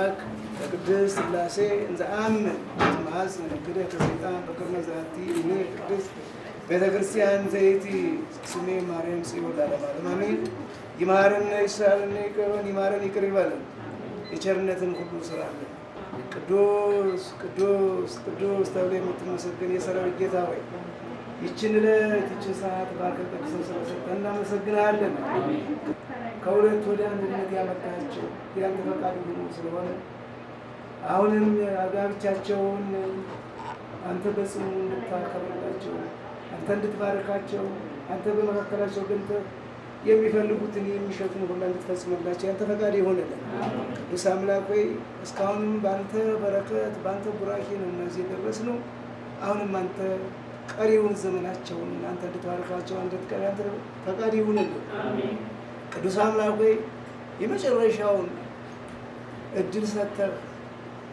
አምላክ በቅድስት ሥላሴ እንዘ አምን ትማስ ንግደ ከሰይጣን በከመ ዛቲ እኔ ቅድስት ቤተ ክርስቲያን ዘይቲ ስሜ ማርያም ጽዮን ለዓለመ ዓለም አሜን። ይማረን ይሳለን ይቅረን ይማረን ይቅር ይበለን የቸርነትን ሁሉ ስራ አለ። ቅዱስ ቅዱስ ቅዱስ ተብሎ የምትመሰገን የሰራዊት ጌታ ሆይ ይችን ዕለት ይችን ሰዓት ባርከ ቅዱስን ስለሰጠን እናመሰግናለን። ከሁለት ወደ አንድነት ያመጣቸው ያንተ ፈቃድ ሆኖ ስለሆነ አሁንም ጋብቻቸውን አንተ በጽኑ እንድታከብራቸው አንተ እንድትባርካቸው አንተ በመካከላቸው ገብተህ የሚፈልጉትን የሚሸቱን ሁሉ እንድትፈጽምላቸው ያንተ ፈቃድ ይሆንልን። ቅዱስ አምላክ ሆይ እስካሁንም በአንተ በረከት በአንተ ቡራኬ ነው እነዚህ የደረስነው። አሁንም አንተ ቀሪውን ዘመናቸውን አንተ እንድትባርካቸው አንተ ፈቃድ ይሁንልን። ቅዱስ አምላክ ሆይ የመጨረሻውን እድል ሰጥተህ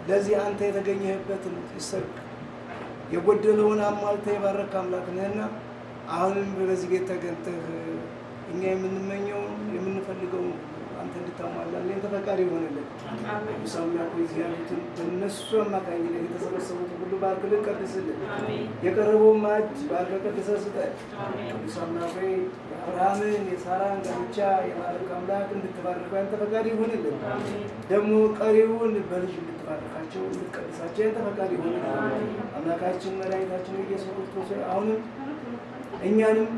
ለዚህ አንተ የተገኘህበትን ሰርግ የጎደለውን አሟልተህ የባረክ አምላክ ነህና አሁንም በዚህ ቤት ተገኝተህ እኛ የምንመኘውን የምንፈልገውን አንተ እንድታሟላልን ያንተ ፈቃድ ይሆንልን። ቅዱስ አምላክ ሆይ እዚህ ያሉትን በእነሱ አማካኝነት የተሰበሰቡትን ሁሉ ባርክልን፣ ቀድስልን። የቀረበውን ማዕድ ባርከህ ቀድሰህ ስጠን። ቅዱስ አምላክ ሆይ የአብርሃምን የሳራን ጋብቻ የባረክ አምላክ እንድትባርከው ያንተ ፈቃድ ይሆንልን። ደግሞ ቀሪውን በልጅ እንድትባርካቸው እንድትቀድሳቸው ያንተ ፈቃድ ይሆንልን። አምላካችን መድኃኒታችን ኢየሱስ ክርስቶስ አሁንም እኛንም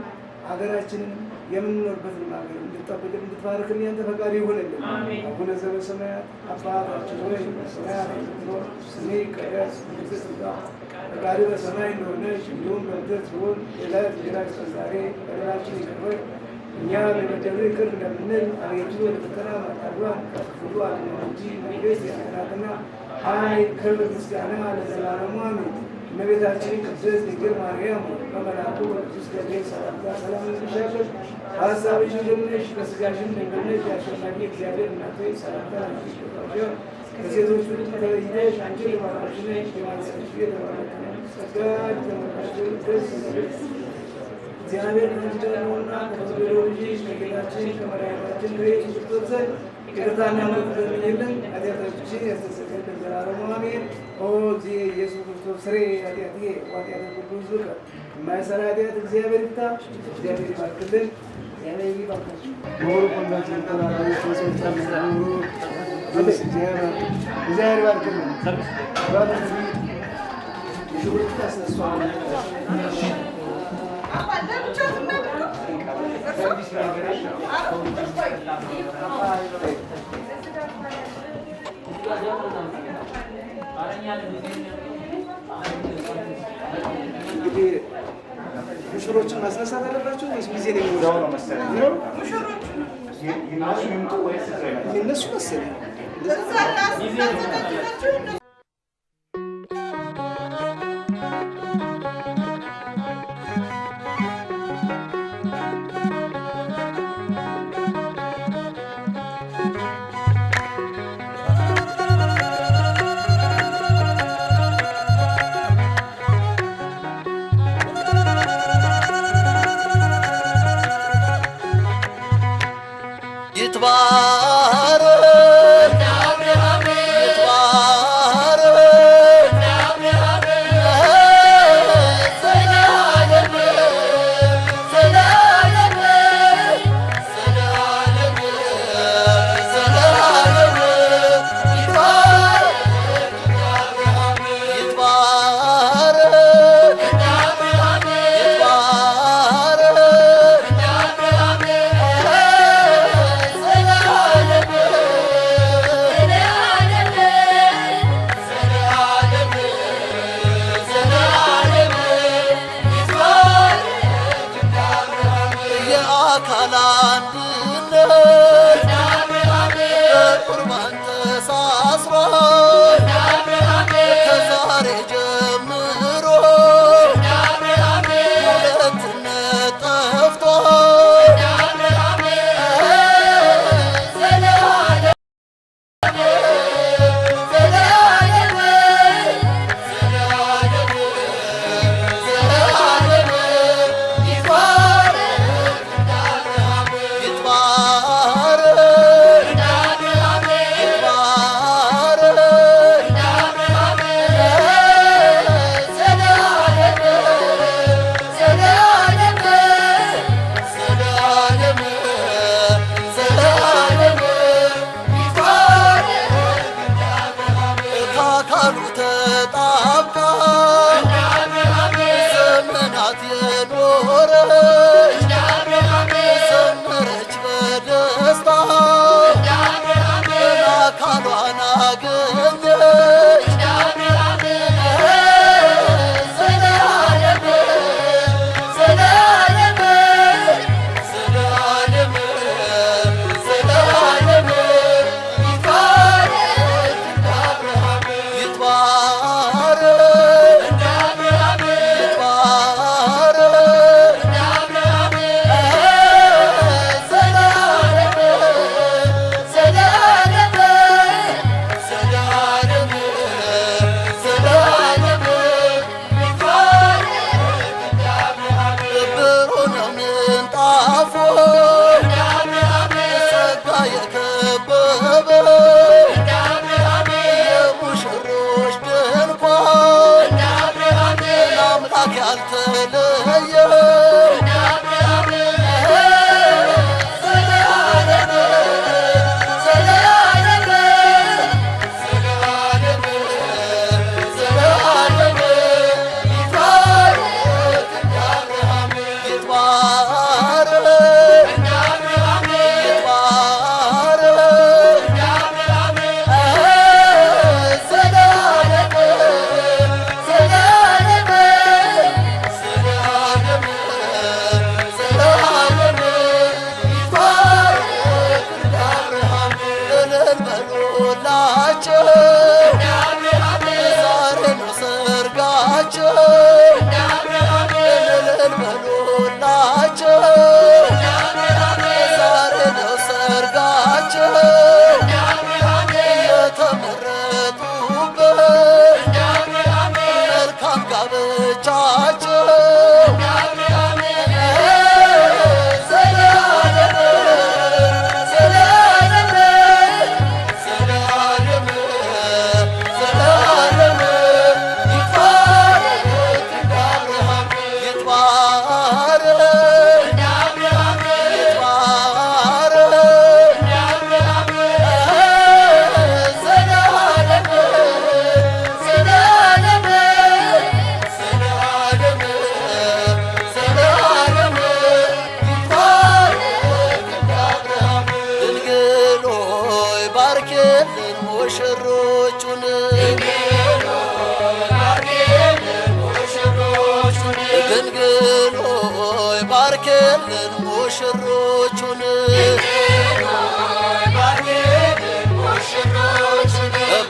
ሀገራችንን የምንኖርበትን ሀገር እንድትጠብቅልን እንድትባርክልን ያንተ ፈቃድ ይሁንልን። አቡነ ዘበሰማያት አባታችን ሆይ በሰማያት የምትኖር ስምህ ይቀደስ፣ መንግሥትህ ትምጣ፣ ፈቃድህ በሰማይ እንደሆነች እንዲሁም በምድር ትሁን። የዕለት እንጀራችንን ስጠን ዛሬ፣ በደላችንን ይቅር በለን እኛም የበደሉንን ይቅር እንደምንል፣ አቤቱ ወደ ፈተና አታግባን ከክፉ ሁሉ አድነን እንጂ መንግሥት ያንተ ናትና፣ ኃይል፣ ክብር፣ ምስጋና ለዘላለሙ አሜን። እመቤታችን ቅድስት ድንግል ማርያም በመልአኩ በቅዱስ ገብርኤል ሰላምታ ሰላም እንልሻለን። በሐሳብሽ ድንግል ነሽ፣ በሥጋሽም ድንግል ነሽ። የአሸናፊ እግዚአብሔር እናት ሆይ ሰላምታ ላንቺ ይገባሻል። ከሴቶች ሁሉ ተለይተሽ አንቺ የተባረክሽ ነሽ፣ የማኅፀንሽ ፍሬ የተባረከ ነው። ጸጋን የተሞላሽ ደስ ይበልሽ፣ እግዚአብሔር ከአንቺ ጋር ነውና ከተወደደው ልጅሽ ከጌታችን ከመድኃኒታችን ከኢየሱስ ክርስቶስ ዘንድ ይቅርታና ምሕረት ለምኝልን ኃጢአታችንን ያስተሰርይልን ለዘላለሙ አሜን። ኦ እግዚእ ኢየሱስ ክርስቶስ ስሬ ኃጢአቴ ወኃጢአተ ኩሉ ሕዝብ የማይሠራ ኃጢአት እግዚአብሔር ይፍታ። እግዚአብሔር ይባርክልን። እግዚአብሔር ይባርካችሁ። እግዚአብሔር ይባርክልን። እንግዲህ ሙሽሮችን ማስነሳት አለባቸው ወይስ ጊዜ ነው የሚወስደው? እነሱ መሰለኝ በአካሉ ተጣብቃ ዘመናት የኖረች ዘመረች በደስታ አካሏን አገኘች ባርኬልን ሙሽሮቹን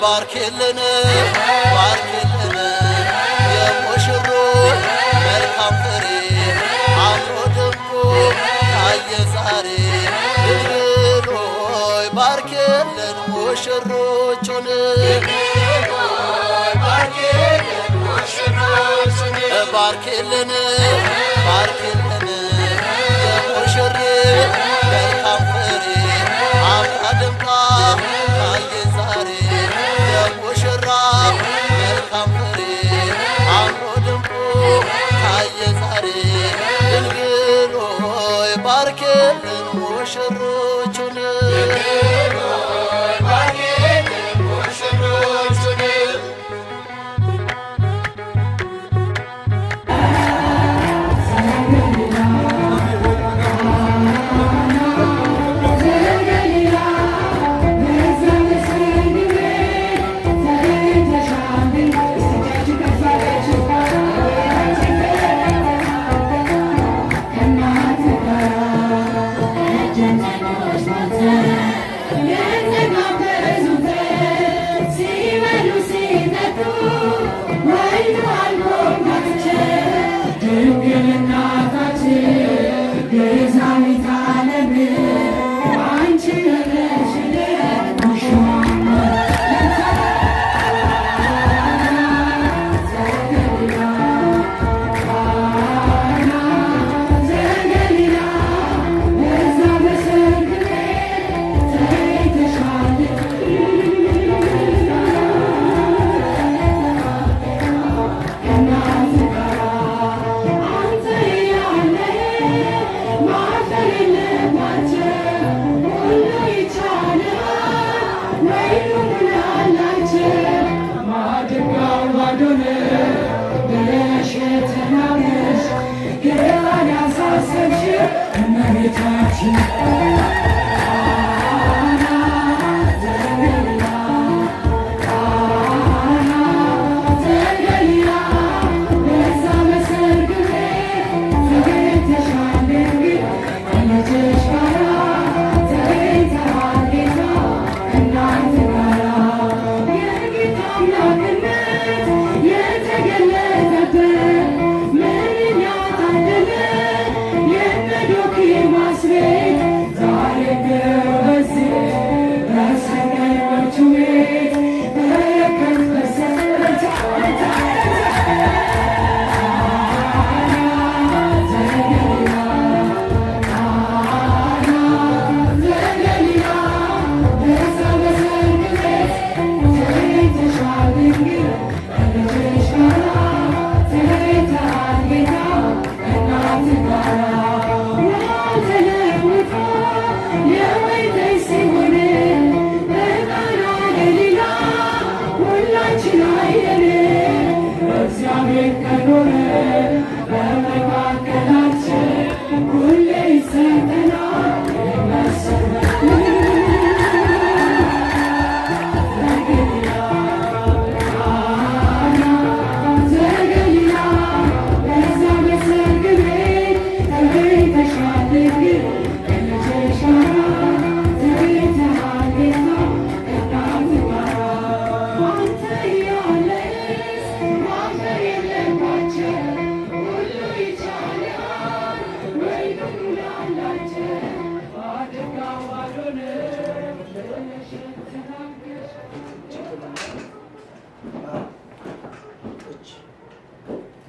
ባርኬልን ባርኬልን የሙሽሮች መልካም ፍሬ አምሮ ደምቆ ታየ ዛሬ ድንግል ሆይ ባርኬልን ሙሽሮቹን ባርኬልን ባርኬልን የሙሽሪት መልካም ፍሬ አምራ ደምቃ ታየ ዛሬ የሙሽራ መልካም ፍሬ አምሮ ደምቆ ታየ ዛሬ ድንግል ሆይ ባርኬልን ሙሽሮቹን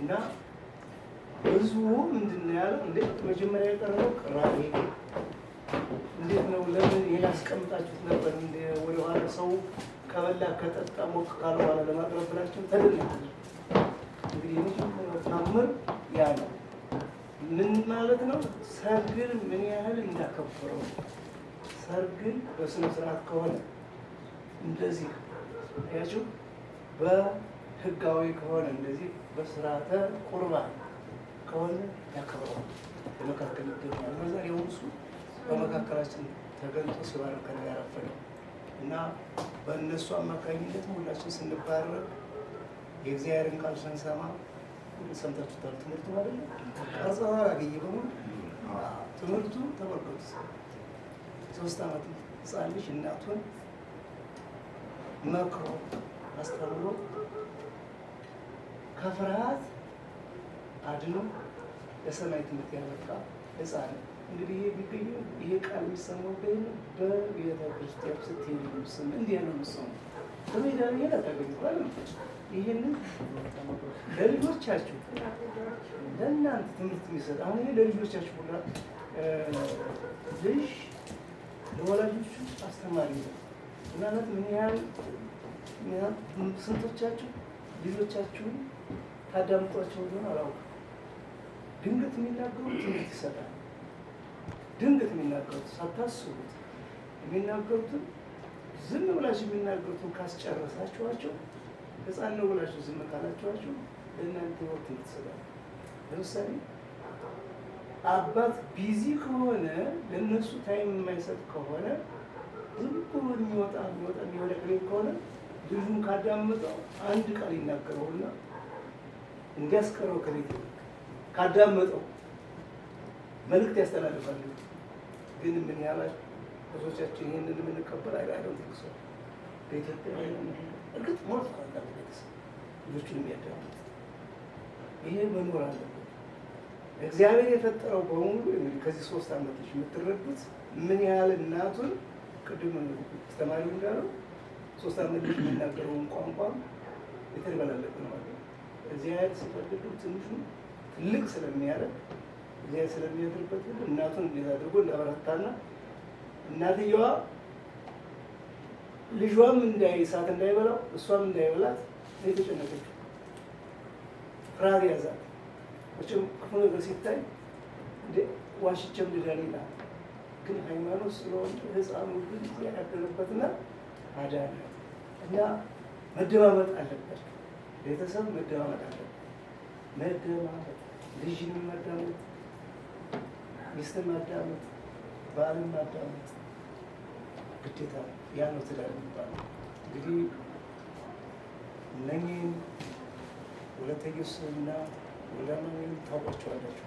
እና ህዝቡ ምንድን ነው ያለው? እንዴት መጀመሪያ የቀረበው ቅራኔ እንዴት ነው? ለምን ይሄን አስቀምጣችሁት ነበር? እንደ ወደኋላ ሰው ከበላ ከጠጣ ሞቅ ካለ በኋላ ለማቅረብ ብላችሁ ተደነቁ። እንግዲህ የመጀመሪያው ታምር ያ ነው። ምን ማለት ነው? ሰርግን ምን ያህል እንዳከበረው። ሰርግን በስነ ስርዓት ከሆነ እንደዚህ ያችሁ በህጋዊ ከሆነ እንደዚህ በስርዓተ ቁርባን ከሆነ ያከብረዋል። በመካከል ይገኛል። በዛሬው እሱ በመካከላችን ተገልጦ ሲባርከን ያረፈነው እና በእነሱ አማካኝነት ሁላችን ስንባረክ የእግዚአብሔርን ቃል ስንሰማ ሰምታችሁታል። ትምህርቱ ማለት ነው። ቀርጸዋ ያገኘ በሙሉ ትምህርቱ ተመልከቱ። 3 ዓመት ህፃን ልጅ እናቱን መክሮ አስተምሮ ከፍርሃት አድኖ ለሰማይ ትምህርት ያበቃ ህፃን። እንግዲህ ይሄ ቢገኙ ይሄ ቃል የሚሰማው ገኝ በቤተ ክርስቲያን ስትሄዱ ምስም እንዲህ ነው የምትሰሙ። በሜዳ ላይ ታገኙ ባለ ይህንን ለልጆቻችሁ ለእናንተ ትምህርት የሚሰጥ አሁን ይሄ ለልጆቻችሁ ሁላ ልጅ ለወላጆቹ አስተማሪ ነው። ምናልባት ምን ያህል ስንቶቻችሁ ልጆቻችሁን ታዳምጧቸው እንደሆነ አላውቅም። ድንገት የሚናገሩት ትምህርት ይሰጣል። ድንገት የሚናገሩት ሳታስቡት የሚናገሩትን ዝም ብላችሁ የሚናገሩትን ካስጨረሳችኋቸው ህፃን ነው ብላችሁ ዝም ካላችኋቸው ለእናንተ ህይወት ትምህርት ይሰጣል። ለምሳሌ አባት ቢዚ ከሆነ ለእነሱ ታይም የማይሰጥ ከሆነ ዝም ብሎ የሚወጣ የሚወለቅልኝ ከሆነ ልጁን ካዳመጠው አንድ ቃል ይናገረውና እንዲያስቀረው ከቤት ካዳመጠው መልእክት ያስተላልፋሉ። ግን ምን ያህል ብዙዎቻችን ይህንን የምንቀበል አይደለም። ትክሰው በኢትዮጵያ እርግጥ ሞት ካለ ቤተሰብ ልጆቹን የሚያዳምጥ ይሄ መኖር አለበት። እግዚአብሔር የፈጠረው በሙሉ እንግዲህ ከዚህ 3 ዓመት ልጅ የምትረዱት ምን ያህል እናቱን ቅድም አስተማሪው እንዳለው 3 ዓመት ልጅ የሚናገረውን ቋንቋ የተደበላለቀ ነው ማለት ነው። እግዚአብሔር ሲፈልግ ትንሹ ትልቅ ስለሚያደርግ እግዚአብሔር ስለሚያደርግበት ሁሉ እናቱን እንዴት አድርጎ እንዳበረታና እናትየዋ ልጇም እሳት እንዳይበላው እሷም እንዳይበላት የተጨነቀችው ፍርሃት ያዛት። መቼም ክፉ ነገር ሲታይ ዋሽቼም ልዳን ይላል። ግን ሃይማኖት ስለሆነ ህፃኑ ግን ያደረበትና አዳነ እና መደማመጥ አለበት። ቤተሰብ መደማመጥ አለ። መደማመጥ፣ ልጅን ማዳመጥ፣ ሚስትን ማዳመጥ፣ ባልን ማዳመጥ ግዴታ ያ ነው ትዳር የሚባለው። እንግዲህ እነኚህን ወለተ ኢየሱስና ወለማዊን ታውቋቸዋላችሁ።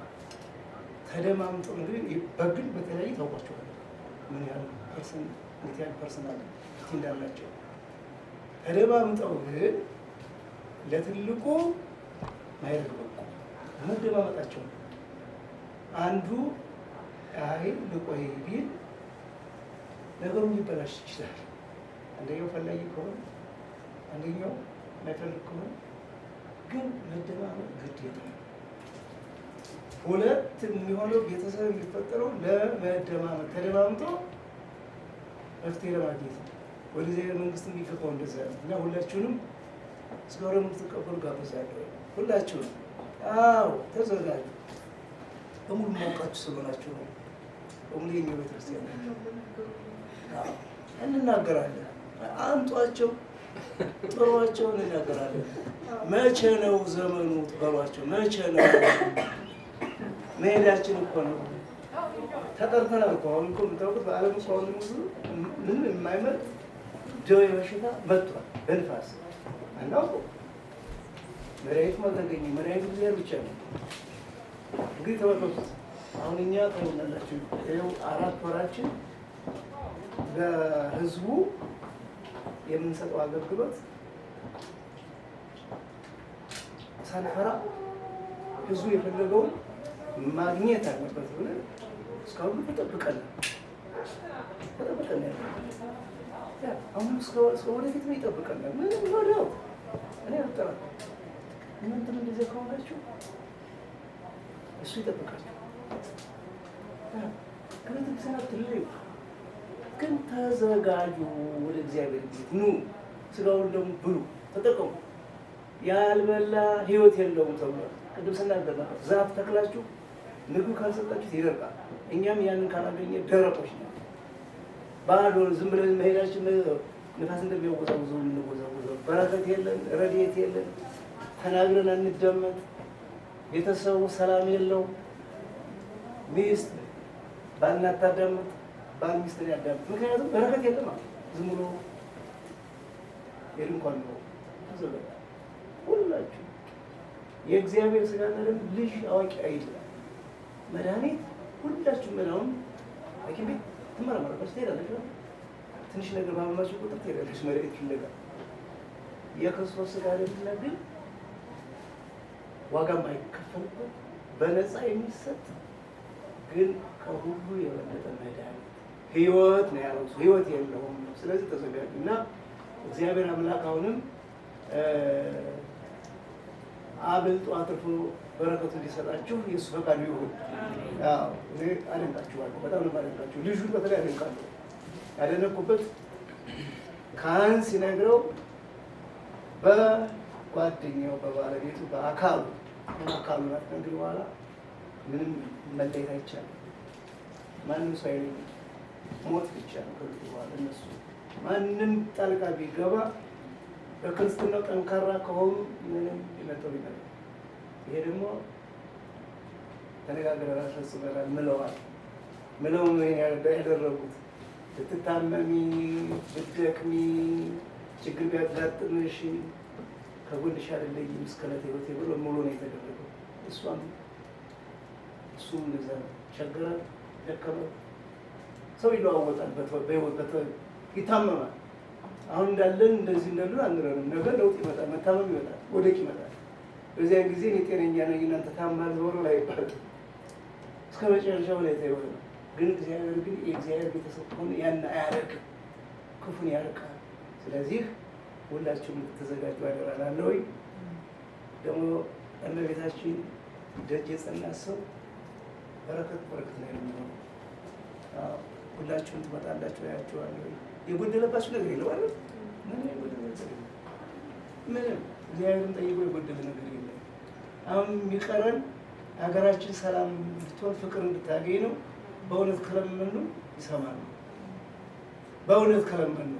ተደማምጠው እንግዲህ በግል በተለያዩ ታውቋቸዋላችሁ። ምን ያህል ፐርሰናል እንዳላቸው ተደማምጠው ግን ለትልቁ ማይረግ በቁ መደማመጣቸው አንዱ አይ ልቆይ ቢል ነገሩ ሊበላሽ ይችላል። አንደኛው ፈላጊ ከሆነ አንደኛው ማይፈልግ ከሆነ ግን መደማመጥ ግዴታ ነው። ሁለት የሚሆነው ቤተሰብ የሚፈጠረው ለመደማመጥ ተደማምጦ መፍትሄ ለማግኘት ነው። ወደ እግዚአብሔር መንግስት የሚገባው እንደዛ ነው እና ሁላችሁንም እስከ ወደ የምትቀበሉ ጋብዛለሁ። ሁላችሁንም አዎ ተዘጋጁ። በሙሉ ማውቃችሁ ስለሆናችሁ ነው። በሙሉ የኛ ቤተክርስቲያን ናቸው። እንናገራለን። አምጧቸው፣ ጥሯቸው፣ እንናገራለን። መቼ ነው ዘመኑ ትበሏቸው። መቼ ነው መሄዳችን እኮ ነው። ተጠርተናል እኮ አሁን እኮ የምታውቁት በዓለም እኮ አሁን ምንም የማይመጥ ደዌ በሽታ መጥቷል። በንፋስ አናውቀው። መድኃኒቱም አልተገኘም። መድኃኒቱ እግዚአብሔር ብቻ ነው። እንግዲህ ተመልከቱት። አሁን እኛ ታዩናላችሁ። ይኸው 4 ወራችን ለህዝቡ የምንሰጠው አገልግሎት ሳንፈራ ህዝቡ የፈለገውን ማግኘት አለበት ብለን እስካሁን ተጠብቀን አሁን እስከ ወደፊት ነው ይጠብቀናል። ምንም ወዲያው እኔ አልጠራም። እናንተም እንደዚያ ከሆናችሁ እሱ ይጠብቃችሁ። ከቤተክርስቲያን አትለዩ፣ ግን ተዘጋጁ። ወደ እግዚአብሔር ቤት ኑ፣ ስጋውን ደግሞ ብሉ፣ ተጠቀሙ። ያልበላ ህይወት የለውም ተብሏል። ቅድም ስናገር ነበር። ዛፍ ተክላችሁ ምግብ ካልሰጣችሁት ይደርቃል። እኛም ያንን ካላገኘ ደረቆች ነው። ባዶ ዝም ብለን መሄዳችን ንፋስ እንደሚያወዛውዘው እንወዛወዘው። በረከት የለን፣ ረድኤት የለን፣ ተናግረን አንደመጥ። ቤተሰቡ ሰላም የለው። ሚስት ባልን አታዳምጥ፣ ባል ሚስትን ያዳምጥ። ምክንያቱም በረከት የለም። ዝም ብሎ የድንኳን ነው። ሁላችሁ የእግዚአብሔር ሥጋና ደም ልጅ አዋቂ አይደለም። መድኃኒት ሁላችሁም መድኃኒት ሐኪም ቤት ትመረመራላችሁ፣ ትሄዳላችሁ። ትንሽ ነገር ባመማችሁ ቁጥር ትሄዳላችሁ መድኃኒት ፍለጋ። የክርስቶስ ሥጋ ደምና ግን ዋጋ የማይከፈልበት በነፃ የሚሰጥ ግን ከሁሉ የበለጠ መድኃኒት ህይወት ነው ያለው። ህይወት የለውም። ስለዚህ ተዘጋጁ እና እግዚአብሔር አምላክ አሁንም አብልጦ አትርፎ በረከቱ እንዲሰጣችሁ የእሱ ፈቃዱ ይሁን። እኔ አደንቃችኋለሁ፣ በጣም ነው አደንቃችሁ። ልጁን በተለይ አደንቃለሁ። ያደነኩበት ካህን ሲነግረው በጓደኛው በባለቤቱ በአካሉ ናት። ከእንግዲህ በኋላ ምንም መለየት አይቻልም። ማንም ሰው አይለኝም። ሞት ብቻ ነው ከእንግዲህ በኋላ። እነሱ ማንም ጣልቃ ቢገባ በክርስትናው ጠንካራ ከሆኑ ምንም ሊመጣው ይመጣል። ይሄ ደግሞ ተነጋግረን አስፈጽመናል። ምለው ነው ያደረጉት። ብትታመሚ ብትደክሚ ችግር ቢያጋጥምሽ ከጎንሽ አይደለኝም እስከ ዕለተ ሕይወቴ ብሎ ሙሉ ነው የተደረገው። እሱም እንደዛ ነው። ቸገረ፣ ደከመ፣ ሰው ይለዋወጣል፣ በህይወት ይታመማል። አሁን እንዳለን እንደዚህ እንዳለን አንረንም። ነገ ለውጥ ይመጣል፣ መታመም ይመጣል፣ ወደቅ ይመጣል። በዚያን ጊዜ እኔ ጤነኛ ነኝ እናንተ ታማል ዞሮ ላይ ይባላል። እስከ መጨረሻው ላይ ተይወል ነው። ግን እግዚአብሔር ግን የእግዚአብሔር ቤተሰብ ከሆነ ያን አያደርግም፣ ክፉን ያርቃል። ስለዚህ ሁላችሁም ተዘጋጁ አደራ እላለሁ። ደግሞ እመቤታችን ደጅ የጸና ሰው በረከት ነው የሚሆነው። ሁላችሁም ትመጣላችሁ፣ ያያችኋለሁ። የጎደለባችሁ ነገር የለም አይደል? ምንም እግዚአብሔርን ጠይቆ የጎደለ ነገር የለም። አሁን የሚቀረን ሀገራችን ሰላም እንድትሆን ፍቅር እንድታገኝ ነው። በእውነት ከለመኑ ይሰማል። በእውነት ከለመኑ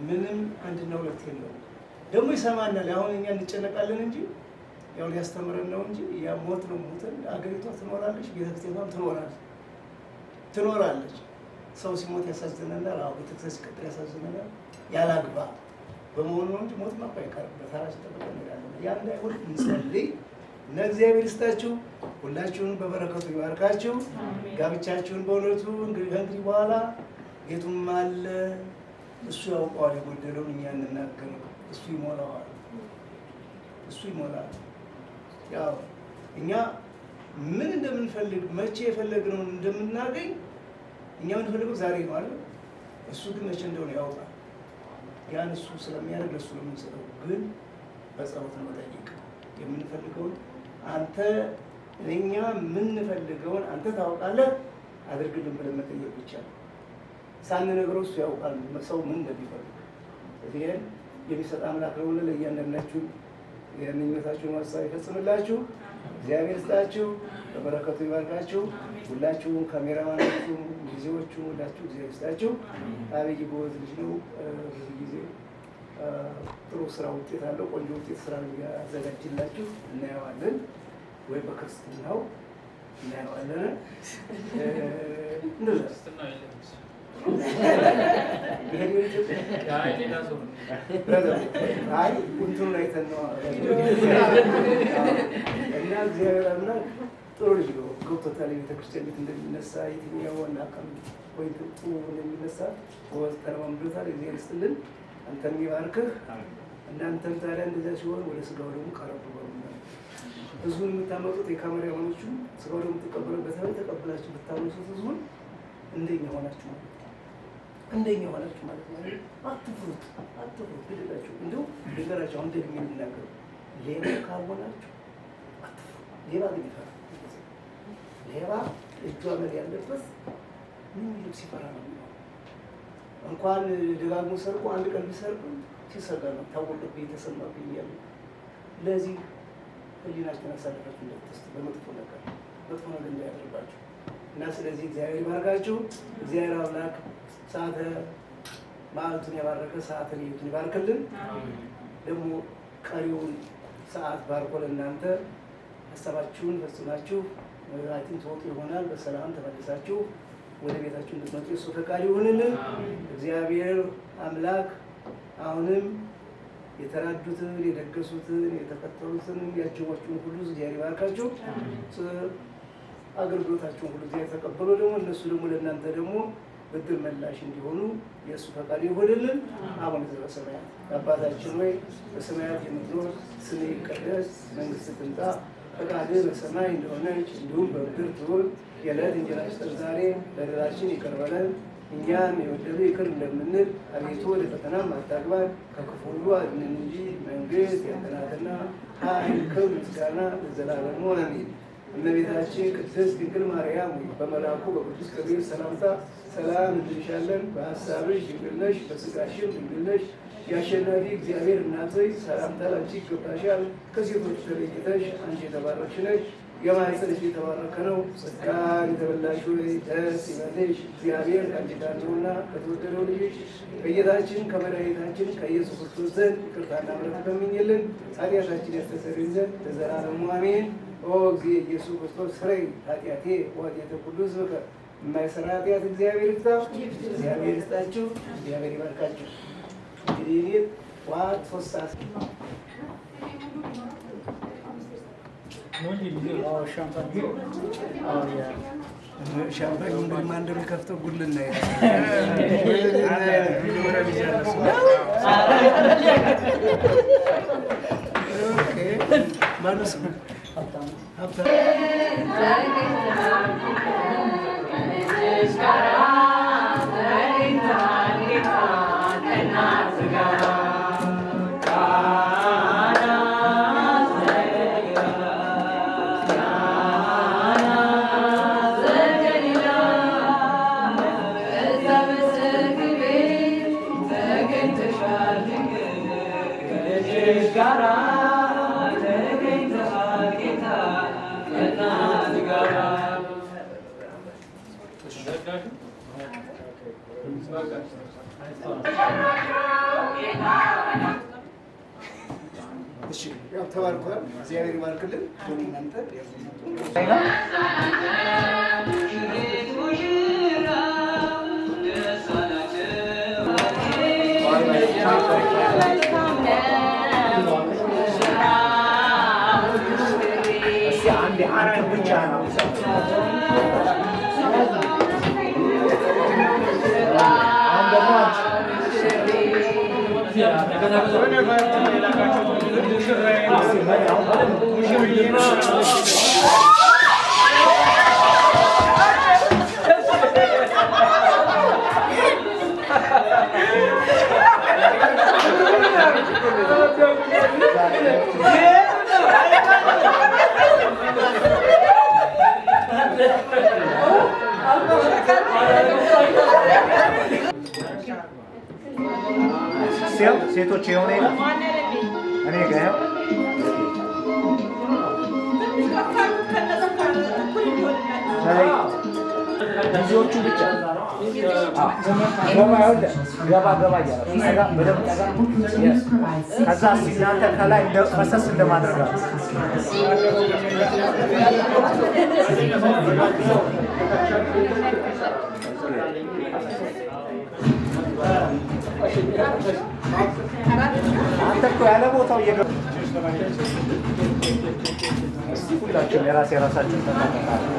ምንም አንድና ሁለት የለውም። ደግሞ ይሰማናል። አሁን እኛ እንጨነቃለን እንጂ ያው ሊያስተምረን ነው እንጂ ያ ሞት ነው ሞተን አገሪቷ ትኖራለች፣ ቤተክርስቲያኗም ትኖራለች። ሰው ሲሞት ያሳዝነናል። አሁን ቤተክርስቲያን ሲቀጥል ያሳዝነናል። ያላግባብ በመሆኑ ነው እንጂ ሞት ማቆ አይቀርም። በተራችን ተጠቅመን እንሄዳለን። ያ እንዳይሆን እንጸልይ እና እግዚአብሔር ይስጣችሁ። ሁላችሁን በበረከቱ ይባርካችሁ። ጋብቻችሁን በእውነቱ ከእንግዲህ በኋላ ቤቱም አለ እሱ ያውቀዋል። የጎደለውን እኛ እንናገረው፣ እሱ ይሞላዋል። እሱ ይሞላል። ያው እኛ ምን እንደምንፈልግ መቼ የፈለግነውን እንደምናገኝ እኛ የምንፈልገው ዛሬ ነው አይደል? እሱ ግን መቼ እንደሆነ ያውቃል። ያን እሱ ስለሚያደርግ ለእሱ ነው የምንሰጠው። ግን በጸሎት ነው መጠየቅ የምንፈልገውን። አንተ እኛ የምንፈልገውን አንተ ታውቃለህ፣ አድርግልን ብለን መጠየቅ ብቻ ነው። ሳንነግረው እሱ ያውቃል ሰው ምን እንደሚፈልግ። ይሄን የሚሰጥ አምላክ ነውና ለእያንዳንዳችሁ የምኞታችሁን ሀሳብ ይፈጽምላችሁ። እግዚአብሔር ይስጣችሁ፣ በበረከቱ ይባርካችሁ። ሁላችሁም ካሜራማኖቹ፣ ጊዜዎቹ ሁላችሁ እግዚአብሔር ይስጣችሁ። አብይ ጎበዝ ልጅ ነው። ብዙ ጊዜ ጥሩ ስራ ውጤት አለው። ቆንጆ ውጤት ስራ ያዘጋጅላችሁ እናየዋለን፣ ወይ በክርስትናው እናየዋለን። አይ እንትኑን አይተን ነው እና እግዚአብሔር አምላክ ጥሩ ልጅ ነው። ገብቶታል ቤተክርስቲያን ቤት እንደሚነሳ የትኛው አካል ወይ ጥሩ እንደሚነሳ ወዝ ተረማምዶታል። እግዚአብሔር ይስጥልን፣ አንተም ይባርክህ። እናንተም ታዲያ እንደዚያ ሲሆን ወደ ስጋው ደግሞ ቀረቡ በሉና ህዝቡን የምታመጡት የካሜራማኖቹ ስጋው ደግሞ ተቀበሉበት ላይ ተቀበላችሁ ብታመጡት ህዝቡን እንደኛ ሆናችሁ ማለት እንደኛ ሆናችሁ ማለት ነው። አትፍሩት ግድላችሁ እንደው ነገራችሁ አሁን ደግሞ የሚናገሩ ሌባ ካልሆናችሁ አትፍሩ። ሌባ ግን ይፈራል። ሌባ እጁ አመድ ያለበት ምን ልብስ ይፈራ ነው። እንኳን ደጋግሞ ሰርቆ አንድ ቀን ቢሰርቅ ሲሰጋ ነው ታወቀብኝ የተሰማብኝ እያለ ለዚህ ህሊናችሁን አሳልፋችሁ እንዳትስቱ በመጥፎ ነገር እንዳያደርጋችሁ እና ስለዚህ እግዚአብሔር ይባርካችሁ። እግዚአብሔር አምላክ ሰዓተ ማዕልቱን የባረከ ሰዓተ ሌሊቱን ይባርክልን። ደግሞ ቀሪውን ሰዓት ባርኮ ለእናንተ ሀሳባችሁን ፈጽማችሁ አይትን ትወጡ ይሆናል። በሰላም ተመልሳችሁ ወደ ቤታችሁ እንድትመጡ የእሱ ፈቃድ ይሁንልን። እግዚአብሔር አምላክ አሁንም የተራዱትን፣ የደገሱትን፣ የተከተሉትን ያጀቧችሁን ሁሉ እግዚአብሔር ይባርካችሁ። አገልግሎታችሁን ሁሉ እግዚአብሔር ተቀበሉ። ደግሞ እነሱ ደግሞ ለእናንተ ደግሞ ብድር መላሽ እንዲሆኑ የእሱ ፈቃድ ይሁንልን። አቡነ ዘበሰማያት አባታችን ሆይ በሰማያት የምትኖር ስምህ ይቀደስ፣ መንግስትህ ትምጣ፣ ፈቃድህ በሰማይ እንደሆነች እንዲሁም በምድር ትሁን። የዕለት እንጀራችንን ስጠን ዛሬ፣ በደላችንን ይቅር በለን እኛም የበደሉንን ይቅር እንደምንል፣ አቤቱ ወደ ፈተናም አታግባን ከክፉ ሁሉ አድነን እንጂ መንግስት ያንተ ናትና ኃይል፣ ክብር፣ ምስጋና ለዘላለሙ አሜን። እመቤታችን ቅድስት ድንግል ማርያም በመልአኩ በቅዱስ ገብርኤል ሰላምታ ሰላም እንልሻለን። በሀሳብሽ ድንግል ነሽ፣ በስጋሽም ድንግል ነሽ። የአሸናፊ እግዚአብሔር እናት ሆይ ሰላምታ ላንቺ ይገባሻል። ከሴቶች ተለይተሽ አንቺ የተባረክሽ ነሽ፣ የማኅፀንሽ የተባረከ ነው። ጸጋን የተመላሽ ሆይ ደስ ይበልሽ፣ እግዚአብሔር ከአንቺ ጋር ነውና ከተወደደው ልጅሽ ከጌታችን ከመድኃኒታችን ከኢየሱስ ክርስቶስ ዘንድ ይቅርታና ምሕረት ለምኝልን ኃጢአታችን ያስተሰርይ ዘንድ ለዘላለሙ አሜን። ኦ እግዚእ ኢየሱስ ክርስቶስ ስረይ ኃጢአቴ ወኃጢአተ ኩሉ ሕዝብከ የማይሰራ ኃጢአት እግዚአብሔር ይፍታ። እግዚአብሔር ይስጣችሁ፣ እግዚአብሔር ይባርካችሁ። እንግዲህ እኔ ጠዋት 3 ሰዓት ሻምፓኝ እንግዲህ ማን እንደሚከፍተው ጉድ ልናይ ማነው ስሙ? እሺ ያው ተባርኳል። እግዚአብሔር ይባርክልን። እናንተ አንድ አራት ብቻ ነው ሴቶች የሆነ እኔ ጋር ልጆቹ ብቻ ገባ ገባ እያለ በደምብ ከዛ እናንተ ከላይ ፈሰስ እንደማድረጋል አንተ እኮ ያለ ቦታው እየገባ ሁላችሁም የራሳችሁን ተጠቅማችሁ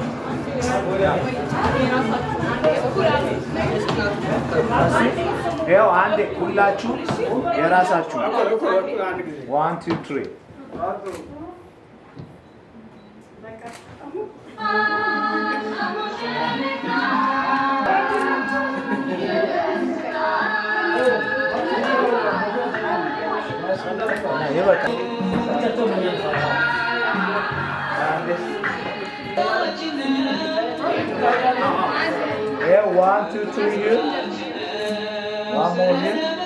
ይኸው አንዴ ሁላችሁ የራሳችሁ 1 2 3 Yeah, 1 2 3 here. One more here.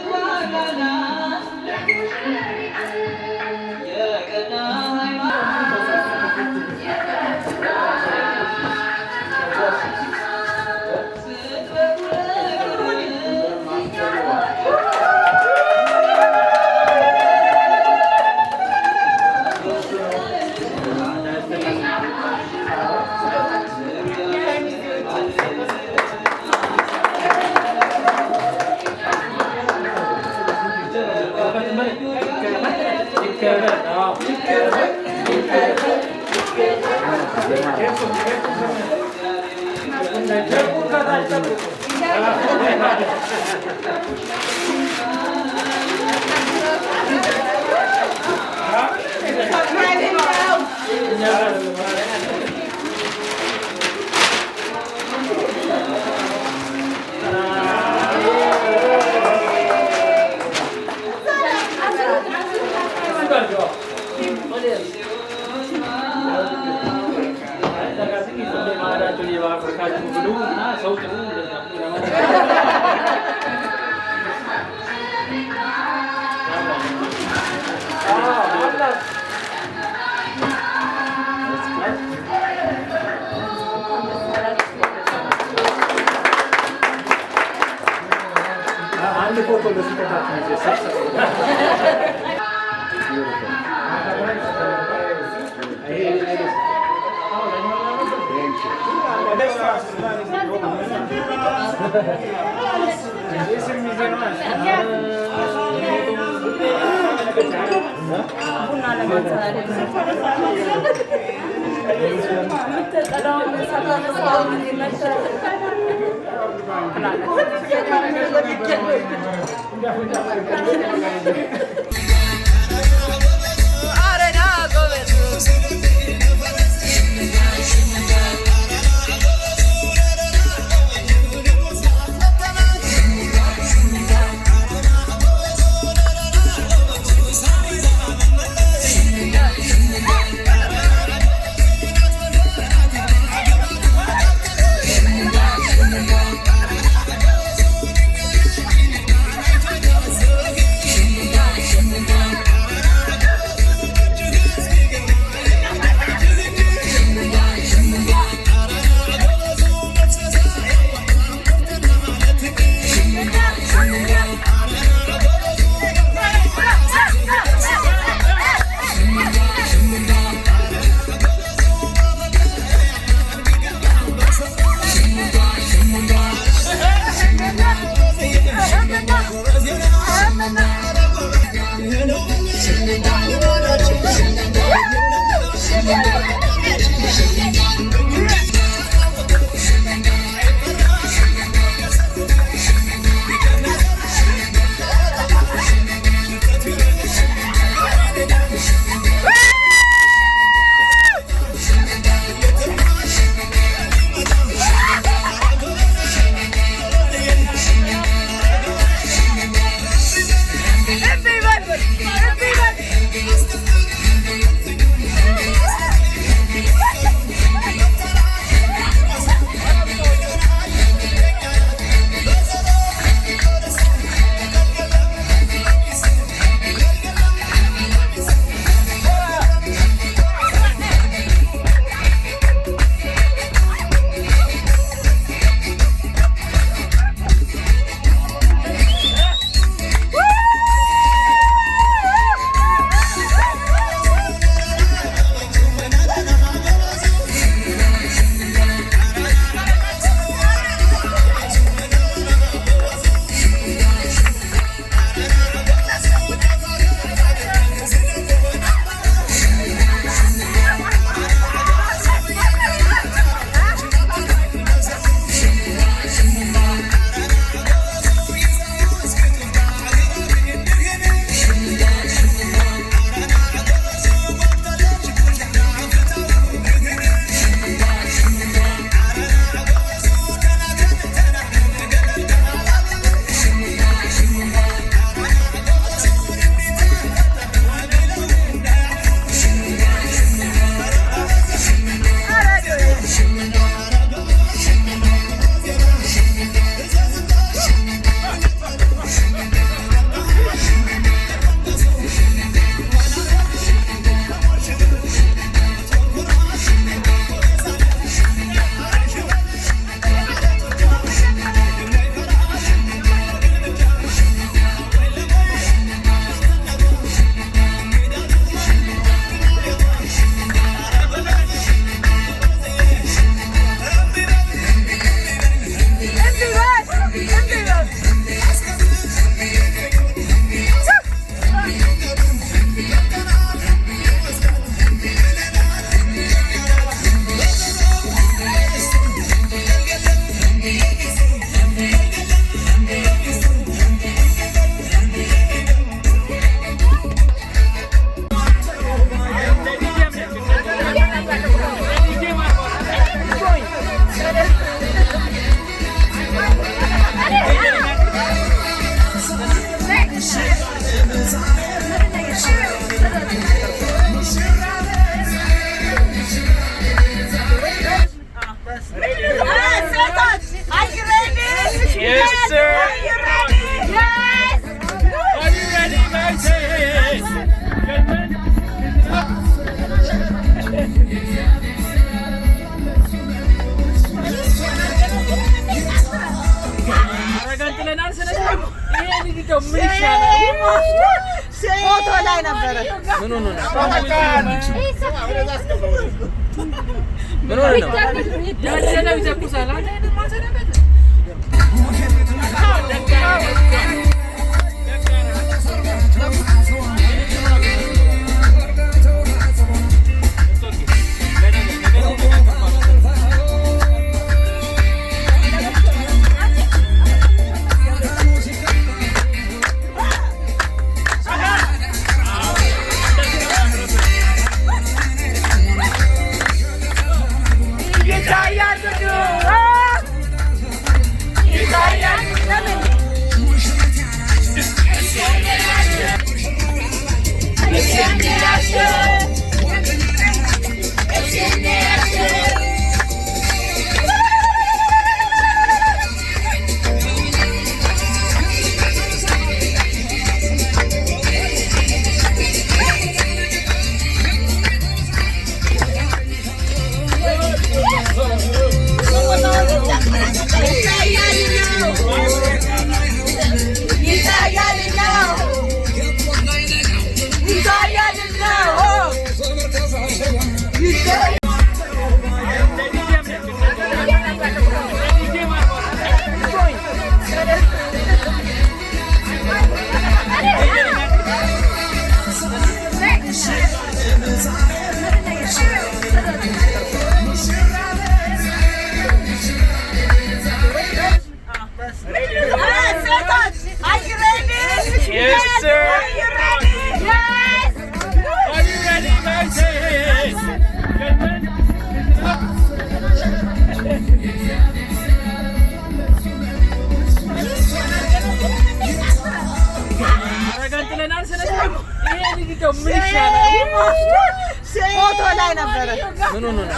ፎቶ ላይ ነበረ። ምን ሆነ ነው?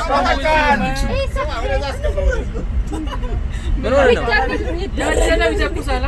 ምን ሆነ ነው? ለወደለው ይተኩሳል።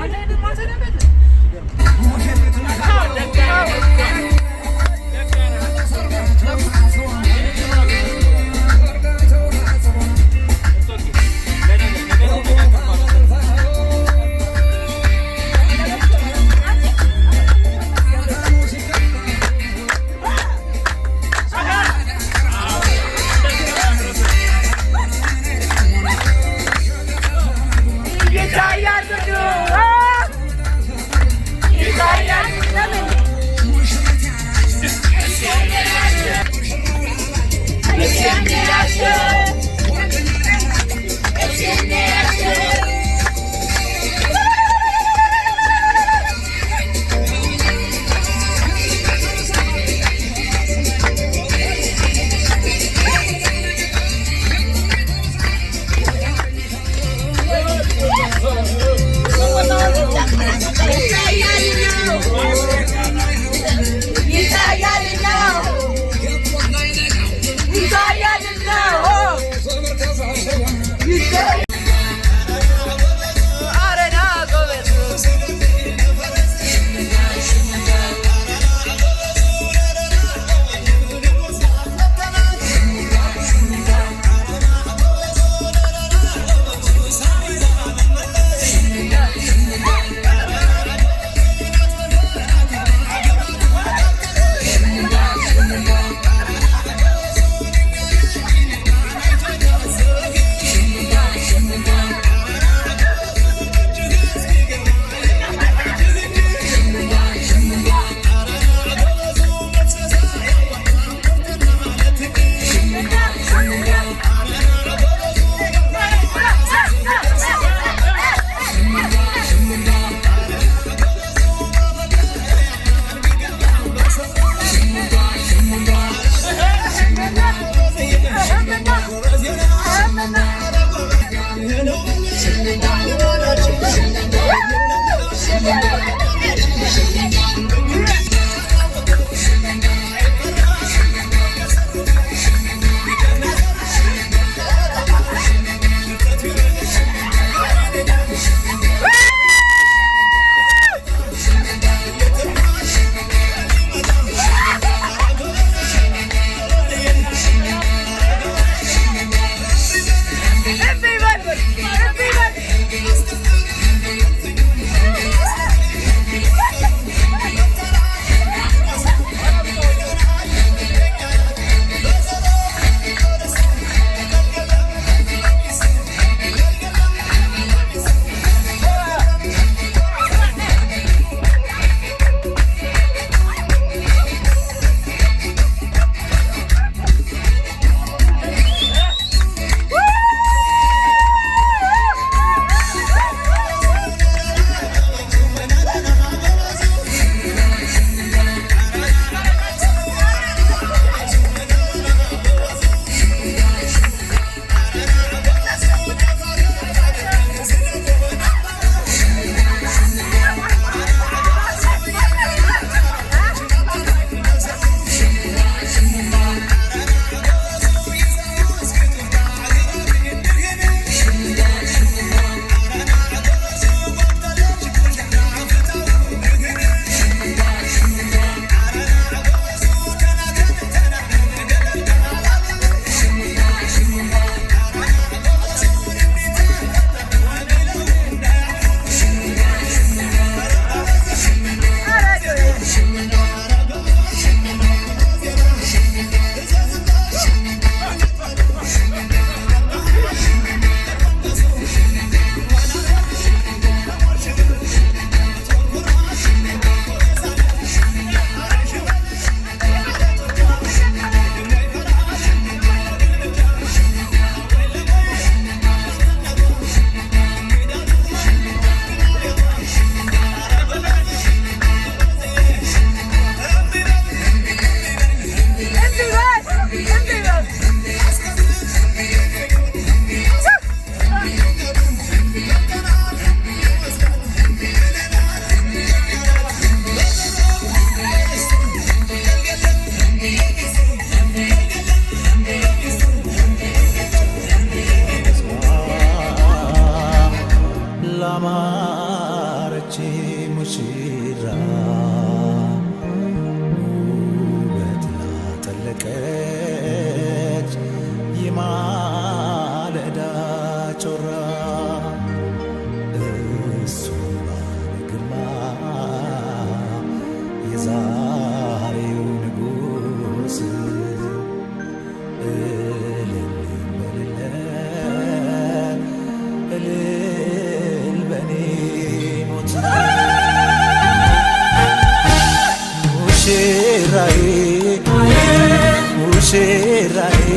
ሙሽራዬ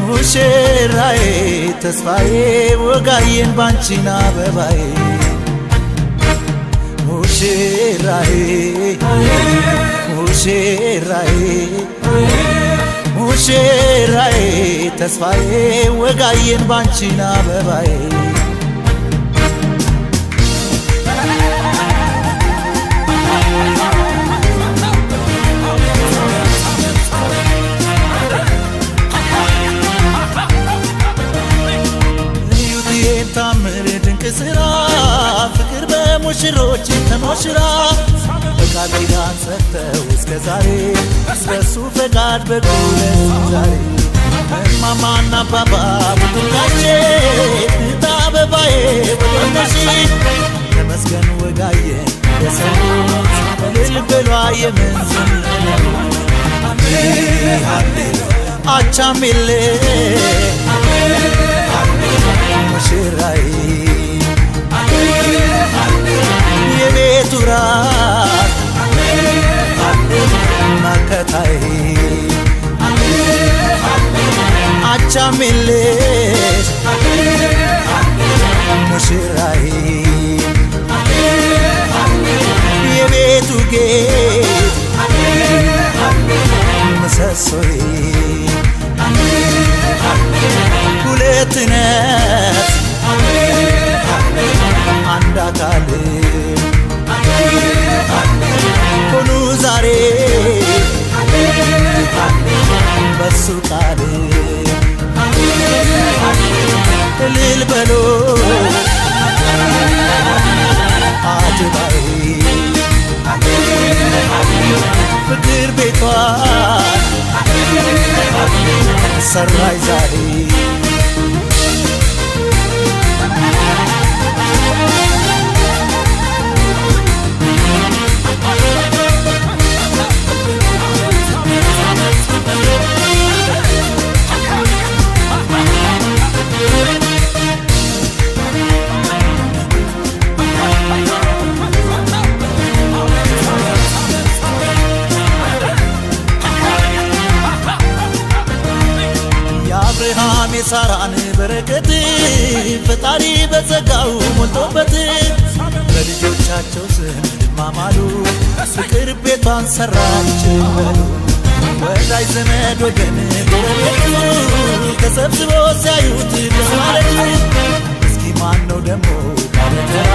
ሙሽራዬ ተስፋዬ ወጋዬን ባንቺና አበባዬ ሙሽራዬ ሙሽራዬ ሙሽራዬ ተስፋዬ ወጋዬን ባንቺና አበባዬ ታምር ድንቅ ስራ ፍቅር በሙሽሮች ተሞሽራ በቃል ኪዳን ጸንተው እስከ ዛሬ በሱ ፈቃድ በቁለት ዛሬ እማማና አባባ ቡቱካቼ እህት አበባዬ ወደነሽ ተመስገን ወጋዬ የሰሩት እልል በሏ የምንዝነው አቻሜሌ ሙሽራዬ የቤቱ ራት መከታዬ አቻሜሌሽ ሙሽራዬ የቤቱ ጌጥ ምሰሶዬ ሁለት ነፍስ አንድ አካል ሆኑ ዛሬ በሱ ቃል እልል በሎ አጀባዬ ፍቅር ቤቷን ሰራይ ዛሬ የአብርሃም የሳራን በረከት ፈጣሪ በጸጋው ሞልቶበት በልጆቻቸው ስም ማማሉ ፍቅር ቤቷን ሰራች በሉ ወዳጅ ዘመድ ወገን ጎረቤቱ ተሰብስቦ ሲያዩት ደስ ማለቱ እስኪ ማን ነው ደግሞ ባለተራ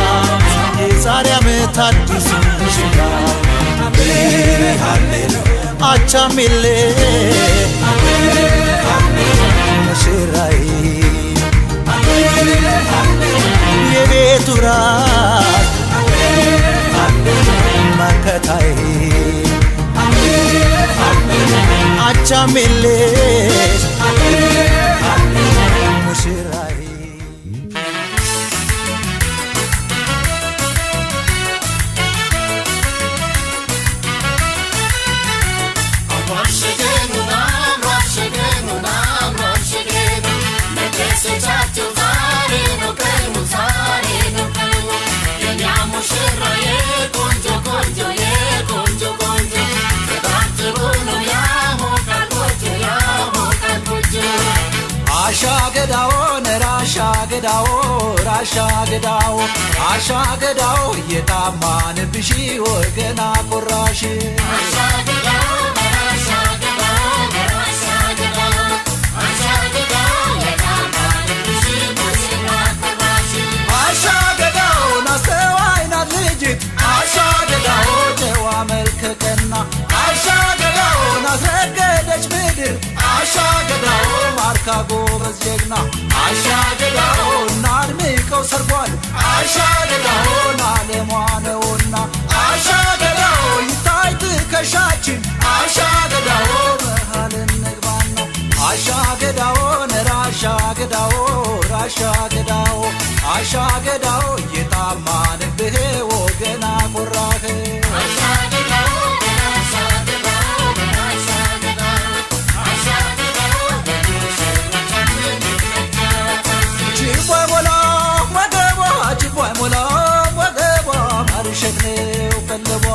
የዛሬ ዓመት አዲሱ ሙሽራ አቻሜሌ ሙሽራዬ የቤቱ ራት መከታዬ አቻሜሌሽ ሙሽራዬ ገዳው ራሻ ገዳው አሻ ገዳው የታማንብሽ ወገና ቆራሽ አሻ ገዳው ራሻ ገዳው ራሻ ገዳው አሻ ገዳው የታማንብሽ ወገና ቆራሽ አሻ ገዳው ናስተዋይና ልጅ አሻ ገዳው ጀዋ መልከቀና አሻ ገዳው ናስረገደች ምድር አሻ ገዳው ማርካ ጎበዝ ጀግና አሻ ገዳው ናድምቀው ሰርጓል አሻ ገዳው ናለሟ ነውና አሻ ገዳው ይታይ ትከሻችን አሻ ገዳው መሃል እንግባና አሻ ገዳው ራሻ ገዳው ራሻ ገዳው አሻ ገዳው የታማንብህ ወገና ቆራህ አሻ ገዳው ራሻ ገዳው ራሻ ገዳው አሻ ገዳው ጅቦይ ሞላ ወገቧ ጅቦይ ሞላ ወገቧ ማርሸት ነው ቀለቧ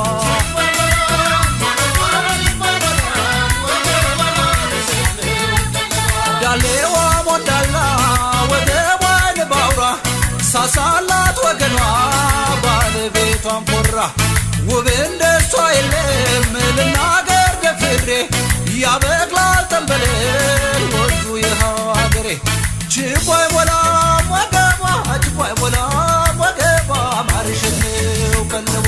ካሳላት ወገኗ ባለቤቷን ኮራ ውብ እንደሷ የለም ልናገር ደፍሬ ያበቅላል ተንበሌል ወንዙ ይኸው አገሬ ችቦ አይሞላም ወገቧ ችቦ አይሞላም ወገቧ ማርሸት ነው ቀለቧ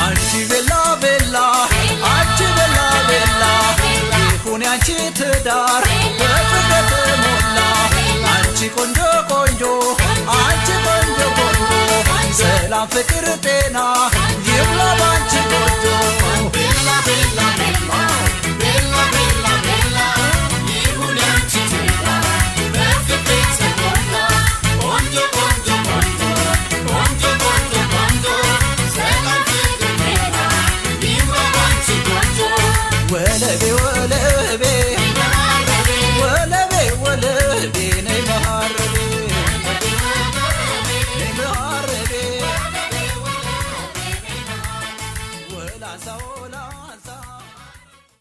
አንቺ ቤላ ቤላ አንቺ ቤላ ቤላ ይሁን ያንቺ ትዳር በፍቅር ተሞላ አንቺ ቆንጆ ቆንጆ አንቺ ቆንጆ ቆንጆ ሰላም ፍቅር ጤና